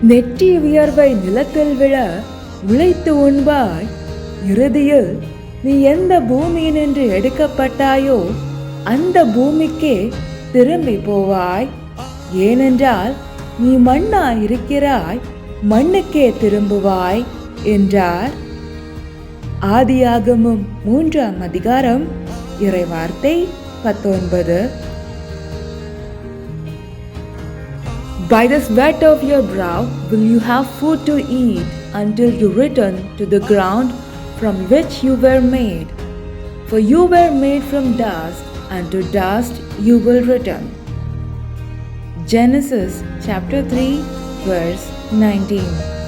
நெற்றி வியர்வை நிலத்தில் விழ உழைத்து உண்பாய். இறுதியில் நீ எந்த பூமியினின்று எடுக்கப்பட்டாயோ அந்த பூமிக்கே திரும்பி போவாய். ஏனென்றால் நீ மண்ணாய் இருக்கிறாய், மண்ணுக்கே திரும்புவாய் என்றார். ஆதியாகமம் 3ஆம் அதிகாரம் இறைவார்த்தை 19. By the sweat of your brow will you have food to eat until you return to the ground from which you were made. For you were made from dust, and to dust you will return. Genesis chapter 3 verse 19.